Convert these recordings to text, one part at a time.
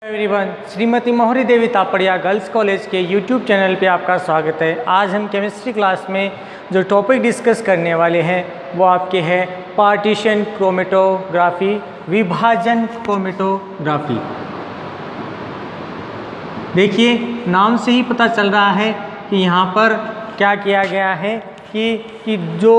Everyone, Shrimati मोहरी देवी Tapadia girls college के YouTube channel पे आपका स्वागत है। आज हम केमिस्ट्री क्लास में जो टॉपिक डिस्कस करने वाले हैं वो आपके है पार्टीशन क्रोमेटोग्राफी, विभाजन क्रोमेटोग्राफी। देखिए, नाम से ही पता चल रहा है कि यहाँ पर क्या किया गया है कि जो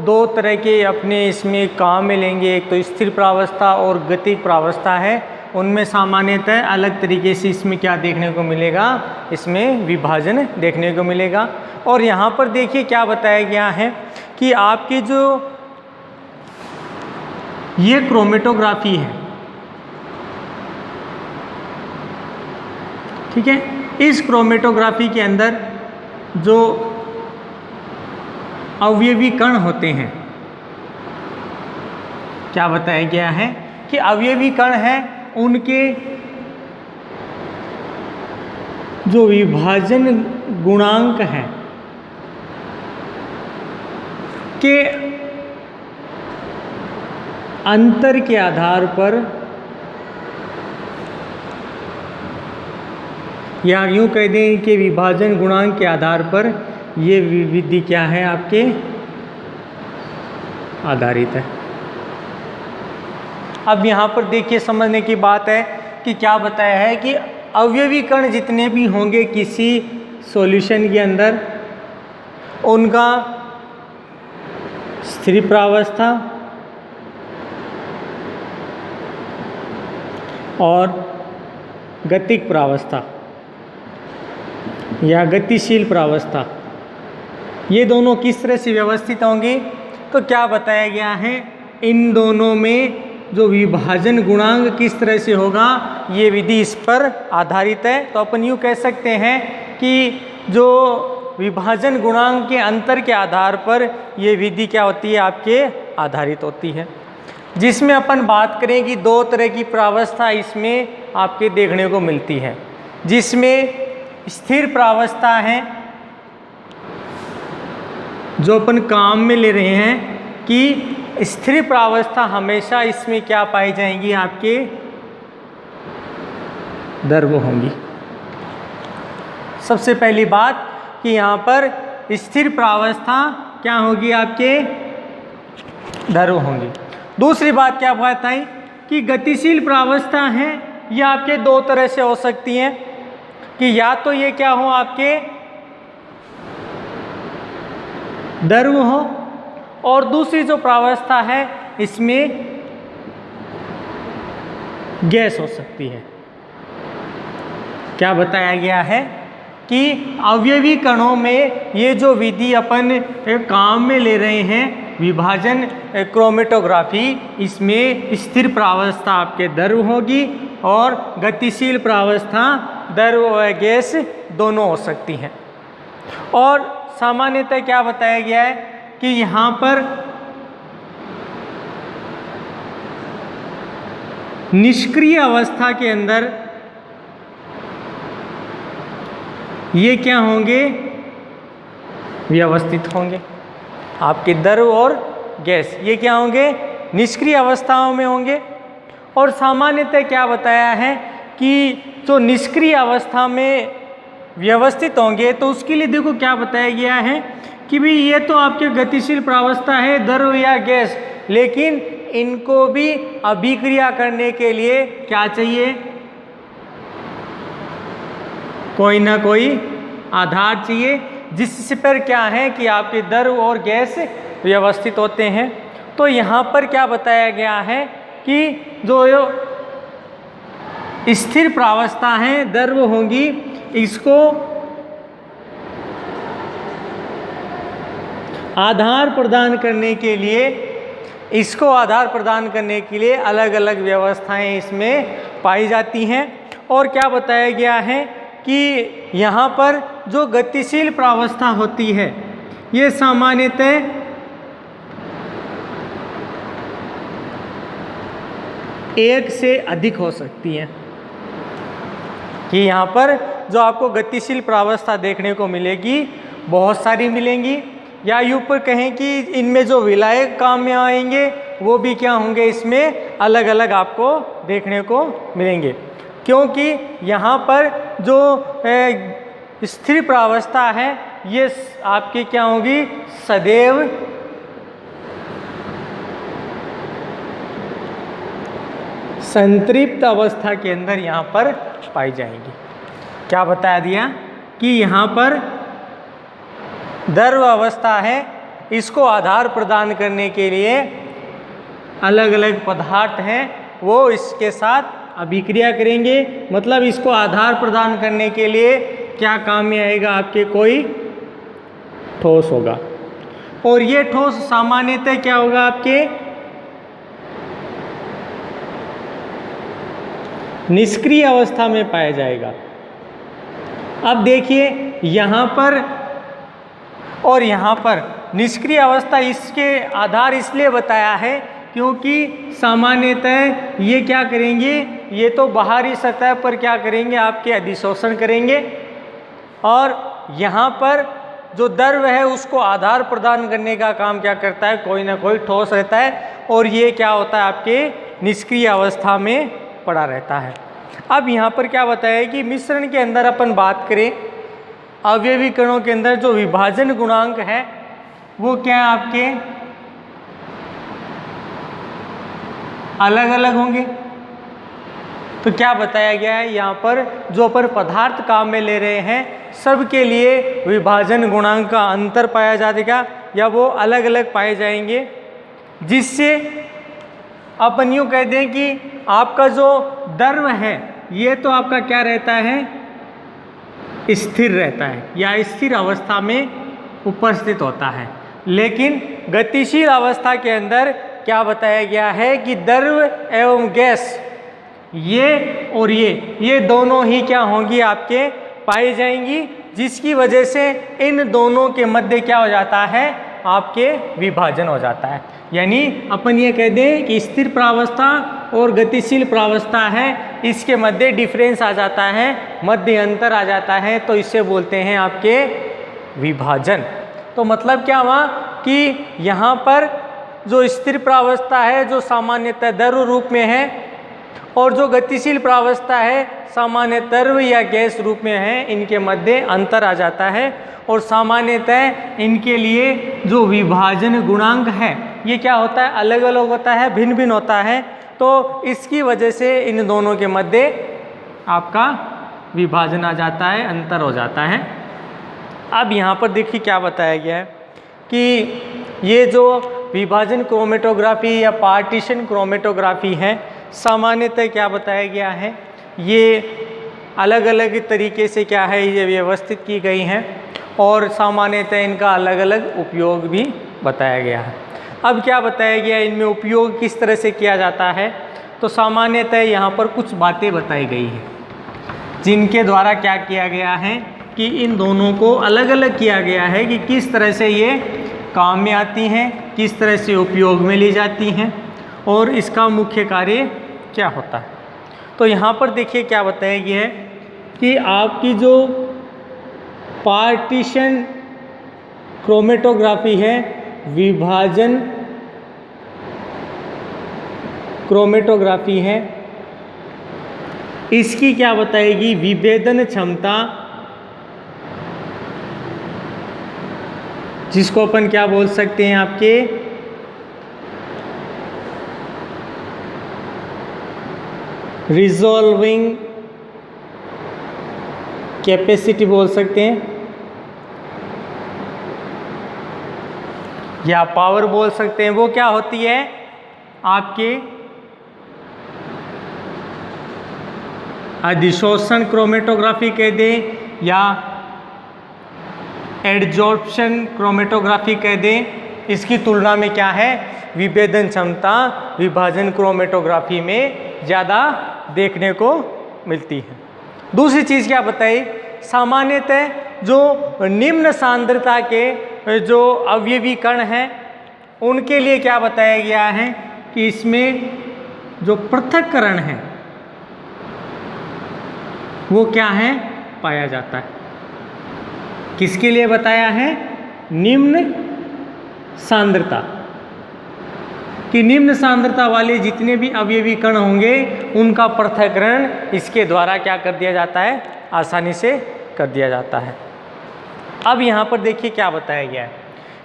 दो तरह के अपने इसमें काम में लेंगे, एक तो स्थिर प्रावस्था और गतिक प्रावस्था है, उनमें सामान्यतः अलग तरीके से इसमें क्या देखने को मिलेगा, इसमें विभाजन देखने को मिलेगा। और यहाँ पर देखिए क्या बताया गया है कि आपके जो ये क्रोमेटोग्राफी है, ठीक है, इस क्रोमेटोग्राफी के अंदर जो अवयवी कण होते हैं, क्या बताया गया है कि अवयवी कण हैं, उनके जो विभाजन गुणांक हैं के अंतर के आधार पर, या यूं कह दें कि विभाजन गुणांक के आधार पर ये विधि क्या है, आपके आधारित है। अब यहाँ पर देखिए, समझने की बात है कि क्या बताया है कि अवयवी कण जितने भी होंगे किसी सॉल्यूशन के अंदर, उनका स्थिर प्रावस्था और गतिक प्रावस्था या गतिशील प्रावस्था, ये दोनों किस तरह से व्यवस्थित होंगे। तो क्या बताया गया है, इन दोनों में जो विभाजन गुणांक किस तरह से होगा, ये विधि इस पर आधारित है। तो अपन यूँ कह सकते हैं कि जो विभाजन गुणांक के अंतर के आधार पर ये विधि क्या होती है, आपके आधारित होती है। जिसमें अपन बात करें कि दो तरह की प्रावस्था इसमें आपके देखने को मिलती है, जिसमें स्थिर प्रावस्था है, जो अपन काम में ले रहे हैं कि स्थिर प्रावस्था हमेशा इसमें क्या पाई जाएंगी, आपके द्रव होंगी। सबसे पहली बात कि यहाँ पर स्थिर प्रावस्था क्या होगी, आपके द्रव होंगी। दूसरी बात क्या बताई कि गतिशील प्रावस्था है, ये आपके दो तरह से हो सकती हैं कि या तो ये क्या हो, आपके द्रव हो, और दूसरी जो प्रावस्था है इसमें गैस हो सकती है। क्या बताया गया है कि अवयवी कणों में ये जो विधि अपन काम में ले रहे हैं, विभाजन क्रोमेटोग्राफी, इसमें स्थिर प्रावस्था आपके द्रव होगी और गतिशील प्रावस्था द्रव व गैस दोनों हो सकती हैं। और सामान्यतः क्या बताया गया है कि यहाँ पर निष्क्रिय अवस्था के अंदर ये क्या होंगे, व्यवस्थित होंगे। आपके द्रव और गैस ये क्या होंगे, निष्क्रिय अवस्थाओं में होंगे। और सामान्यतः क्या बताया है कि जो निष्क्रिय अवस्था में व्यवस्थित होंगे, तो उसके लिए देखो क्या बताया गया है कि भाई ये तो आपके गतिशील प्रावस्था है, द्रव या गैस, लेकिन इनको भी अभिक्रिया करने के लिए क्या चाहिए, कोई ना कोई आधार चाहिए, जिससे पर क्या है कि आपके द्रव और गैस व्यवस्थित होते हैं। तो यहाँ पर क्या बताया गया है कि जो स्थिर प्रावस्था है, द्रव होंगी, इसको आधार प्रदान करने के लिए, इसको आधार प्रदान करने के लिए अलग अलग व्यवस्थाएं इसमें पाई जाती हैं। और क्या बताया गया है कि यहाँ पर जो गतिशील प्रावस्था होती है, ये सामान्यतः एक से अधिक हो सकती है। कि यहाँ पर जो आपको गतिशील प्रावस्था देखने को मिलेगी, बहुत सारी मिलेंगी, या यूँ पर कहें कि इनमें जो विलायक काम में आएंगे वो भी क्या होंगे, इसमें अलग अलग आपको देखने को मिलेंगे। क्योंकि यहाँ पर जो स्थिर प्रावस्था है ये आपकी क्या होगी, सदैव संतृप्त अवस्था के अंदर यहाँ पर पाई जाएंगी। क्या बता दिया कि यहाँ पर द्रव अवस्था है, इसको आधार प्रदान करने के लिए अलग अलग पदार्थ हैं वो इसके साथ अभिक्रिया करेंगे। मतलब इसको आधार प्रदान करने के लिए क्या काम में आएगा, आपके कोई ठोस होगा, और ये ठोस सामान्यतः क्या होगा, आपके निष्क्रिय अवस्था में पाया जाएगा। अब देखिए यहाँ पर और यहाँ पर निष्क्रिय अवस्था, इसके आधार इसलिए बताया है क्योंकि सामान्यतः ये क्या करेंगे, ये तो बाहरी सतह पर क्या करेंगे, आपके अधिशोषण करेंगे, और यहाँ पर जो द्रव है उसको आधार प्रदान करने का काम क्या करता है, कोई ना कोई ठोस रहता है, और ये क्या होता है, आपके निष्क्रिय अवस्था में पड़ा रहता है। अब यहाँ पर क्या बताया कि मिश्रण के अंदर अपन बात करें, अवयवी कणों के अंदर जो विभाजन गुणांक है वो क्या है, आपके अलग अलग होंगे। तो क्या बताया गया है यहाँ पर, जो पर पदार्थ काम में ले रहे हैं सबके लिए विभाजन गुणांक का अंतर पाया जाएगा या वो अलग अलग पाए जाएंगे, जिससे अपन यूँ कहते हैं कि आपका जो द्रव है ये तो आपका क्या रहता है, स्थिर रहता है या स्थिर अवस्था में उपस्थित होता है। लेकिन गतिशील अवस्था के अंदर क्या बताया गया है कि द्रव एवं गैस ये और ये दोनों ही क्या होंगी, आपके पाई जाएंगी, जिसकी वजह से इन दोनों के मध्य क्या हो जाता है, आपके विभाजन हो जाता है। यानी अपन ये कह दें कि स्थिर प्रावस्था और गतिशील प्रावस्था है, इसके मध्य डिफरेंस आ जाता है, मध्य अंतर आ जाता है, तो इसे बोलते हैं आपके विभाजन। तो मतलब क्या हुआ कि यहाँ पर जो स्थिर प्रावस्था है जो सामान्यतः द्रव रूप में है, और जो गतिशील प्रावस्था है सामान्य द्रव या गैस रूप में है, इनके मध्य अंतर आ जाता है, और सामान्यतः इनके लिए जो विभाजन गुणांक है ये क्या होता है, अलग अलग होता है, भिन्न भिन्न होता है। तो इसकी वजह से इन दोनों के मध्य आपका विभाजन आ जाता है, अंतर हो जाता है। अब यहाँ पर देखिए क्या बताया गया है कि ये जो विभाजन क्रोमेटोग्राफी या पार्टीशन क्रोमेटोग्राफी है, सामान्यतः क्या बताया गया है, ये अलग अलग तरीके से क्या है ये व्यवस्थित की गई हैं, और सामान्यतः इनका अलग अलग उपयोग भी बताया गया है। अब क्या बताया गया है, इनमें उपयोग किस तरह से किया जाता है, तो सामान्यतः यहाँ पर कुछ बातें बताई गई हैं जिनके द्वारा क्या किया गया है कि इन दोनों को अलग अलग किया गया है कि किस तरह से ये काम में आती हैं, किस तरह से उपयोग में ली जाती हैं, और इसका मुख्य कार्य क्या होता है। तो यहाँ पर देखिए क्या बताया गया है कि आपकी जो पार्टीशन क्रोमेटोग्राफी है, विभाजन क्रोमेटोग्राफी है, इसकी क्या बताएगी, विभेदन क्षमता, जिसको अपन क्या बोल सकते हैं, आपके रिजॉल्विंग कैपेसिटी बोल सकते हैं, या पावर बोल सकते हैं। वो क्या होती है, आपके अधिशोषण क्रोमेटोग्राफी कह दें या एडजॉर्प्शन क्रोमेटोग्राफी कह दें, इसकी तुलना में क्या है, विभेदन क्षमता विभाजन क्रोमेटोग्राफी में ज़्यादा देखने को मिलती है। दूसरी चीज़ क्या बताई, सामान्यतः जो निम्न सांद्रता के जो अवयवी कण हैं उनके लिए क्या बताया गया है कि इसमें जो पृथक्करण है वो क्या है, पाया जाता है। किसके लिए बताया है, निम्न सांद्रता कि निम्न सांद्रता वाले जितने भी अवयवी कण होंगे उनका पृथक्करण इसके द्वारा क्या कर दिया जाता है, आसानी से कर दिया जाता है। अब यहाँ पर देखिए क्या बताया गया है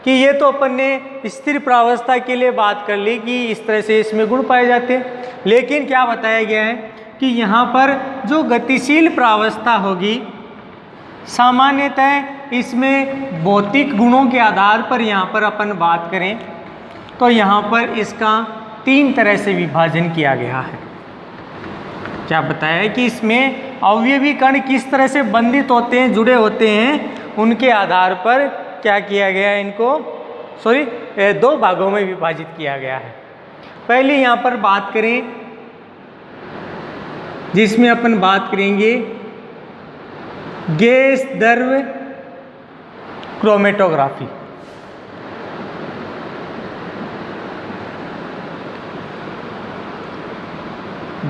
कि ये तो अपन ने स्थिर प्रावस्था के लिए बात कर ली कि इस तरह से इसमें गुण पाए जाते हैं, लेकिन क्या बताया गया है कि यहाँ पर जो गतिशील प्रावस्था होगी सामान्यतः इसमें भौतिक गुणों के आधार पर यहाँ पर अपन बात करें तो यहाँ पर इसका 3 तरह से विभाजन किया गया है। क्या बताया है कि इसमें अवयवी कण किस तरह से बंधित होते हैं, जुड़े होते हैं, उनके आधार पर क्या किया गया है, इनको 2 भागों में विभाजित किया गया है। पहले यहाँ पर बात करें जिसमें अपन बात करेंगे गैस द्रव क्रोमेटोग्राफी।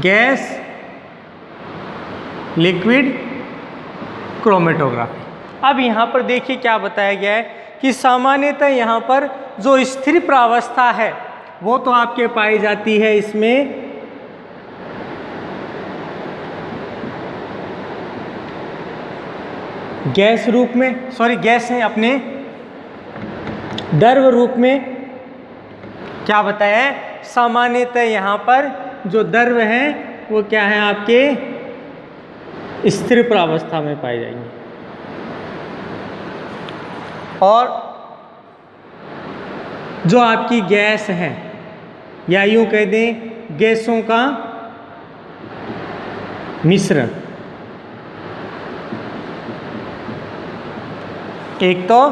Gas liquid chromatography. अब यहाँ पर देखिए क्या बताया गया है कि सामान्यतः यहाँ पर जो स्थिर प्रावस्था है वो तो आपके पाई जाती है इसमें गैस रूप में, गैस है अपने द्रव रूप में। क्या बताया है, सामान्यतः यहाँ पर जो द्रव है वो क्या है, आपके स्थिर प्रावस्था में पाई जाएंगे और जो आपकी गैस है या यूं कह दें गैसों का मिश्रण, एक तो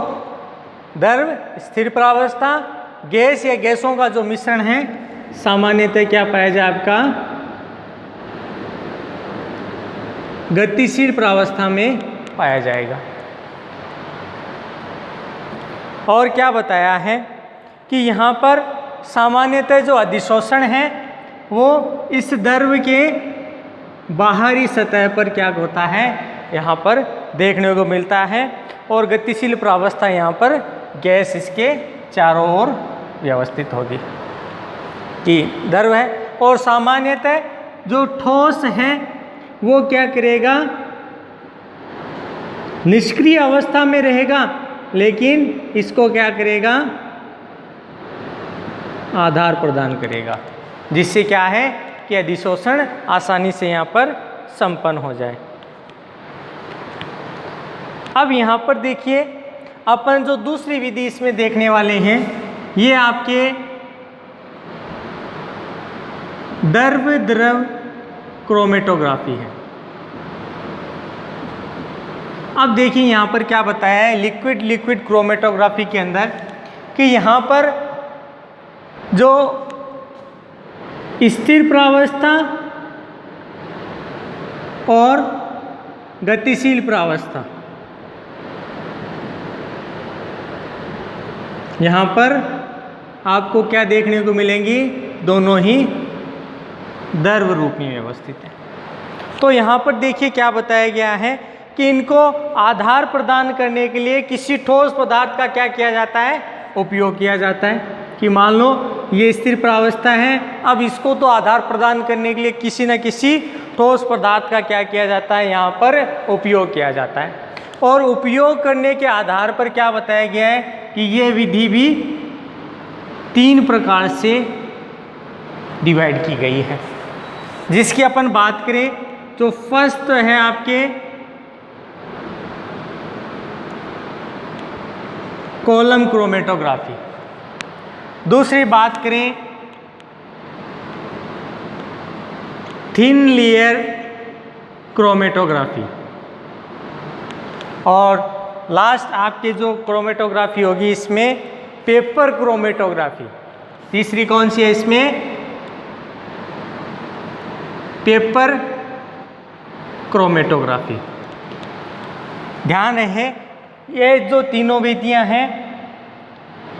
द्रव स्थिर प्रावस्था, गैस या गैसों का जो मिश्रण है सामान्यतः क्या पाया जाए, आपका गतिशील प्रावस्था में पाया जाएगा। और क्या बताया है कि यहाँ पर सामान्यतः जो अधिशोषण है वो इस द्रव के बाहरी सतह पर क्या होता है, यहाँ पर देखने को मिलता है और गतिशील प्रावस्था यहाँ पर गैस इसके चारों ओर व्यवस्थित होगी कि द्रव है। और सामान्यतः जो ठोस है वो क्या करेगा, निष्क्रिय अवस्था में रहेगा, लेकिन इसको क्या करेगा, आधार प्रदान करेगा, जिससे क्या है कि अधिशोषण आसानी से यहाँ पर संपन्न हो जाए। अब यहाँ पर देखिए अपन जो दूसरी विधि इसमें देखने वाले हैं ये आपके द्रव द्रव क्रोमेटोग्राफी है। अब देखिए यहाँ पर क्या बताया है लिक्विड लिक्विड क्रोमेटोग्राफी के अंदर कि यहाँ पर जो स्थिर प्रावस्था और गतिशील प्रावस्था, यहाँ पर आपको क्या देखने को मिलेंगी, दोनों ही द्रव रूप में व्यवस्थित है। तो यहाँ पर देखिए क्या बताया गया है कि इनको आधार प्रदान करने के लिए किसी ठोस पदार्थ का क्या किया जाता है, उपयोग किया जाता है। कि मान लो ये स्थिर प्रावस्था है, अब इसको तो आधार प्रदान करने के लिए किसी न किसी ठोस पदार्थ का क्या किया जाता है, यहाँ पर उपयोग किया जाता है। और उपयोग करने के आधार पर क्या बताया गया है कि यह विधि भी 3 प्रकार से डिवाइड की गई है, जिसकी अपन बात करें तो फर्स्ट है आपके कॉलम क्रोमेटोग्राफी, दूसरी बात करें थिन लेयर क्रोमेटोग्राफी, और लास्ट आपके जो क्रोमेटोग्राफी होगी इसमें पेपर क्रोमेटोग्राफी। तीसरी कौन सी है इसमें, पेपर क्रोमेटोग्राफी। ध्यान रहे ये जो तीनों विधियां हैं,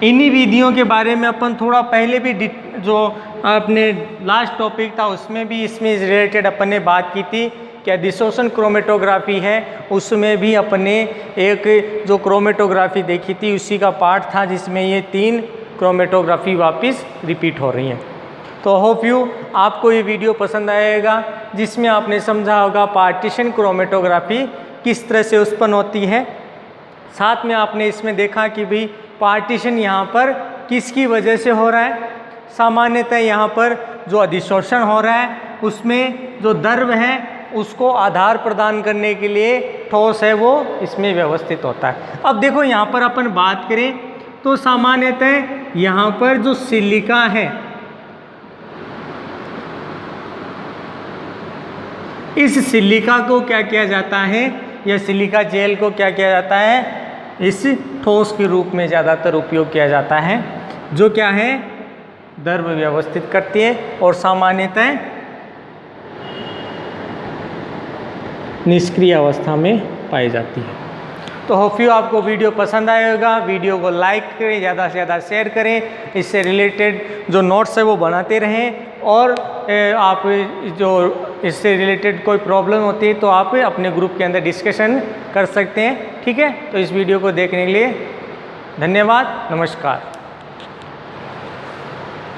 इन्हीं विधियों के बारे में अपन थोड़ा पहले भी जो अपने लास्ट टॉपिक था उसमें भी इसमें रिलेटेड अपन ने बात की थी कि अधिशोषण क्रोमेटोग्राफी है, उसमें भी अपन ने एक जो क्रोमेटोग्राफी देखी थी उसी का पार्ट था जिसमें ये 3 क्रोमेटोग्राफी वापस रिपीट हो रही हैं। तो होप यू आपको ये वीडियो पसंद आएगा, जिसमें आपने समझा होगा पार्टीशन क्रोमेटोग्राफी किस तरह से उत्पन्न होती है। साथ में आपने इसमें देखा कि भाई पार्टीशन यहाँ पर किसकी वजह से हो रहा है। सामान्यतः यहाँ पर जो अधिशोषण हो रहा है उसमें जो द्रव है उसको आधार प्रदान करने के लिए ठोस है वो इसमें व्यवस्थित होता है। अब देखो यहाँ पर अपन बात करें तो सामान्यतः यहाँ पर जो सिलिका है, इस सिलिका को क्या किया जाता है, या सिलिका जेल को क्या किया जाता है, इस ठोस के रूप में ज़्यादातर उपयोग किया जाता है, जो क्या है द्रव व्यवस्थित करती है और सामान्यतः निष्क्रिय अवस्था में पाई जाती है। तो होप यू आपको वीडियो पसंद आएगा। वीडियो को लाइक करें, ज़्यादा से ज़्यादा शेयर करें, इससे रिलेटेड जो नोट्स है वो बनाते रहें। और आप जो इससे रिलेटेड कोई प्रॉब्लम होती है तो आप अपने ग्रुप के अंदर डिस्कशन कर सकते हैं। ठीक है, तो इस वीडियो को देखने के लिए धन्यवाद। नमस्कार।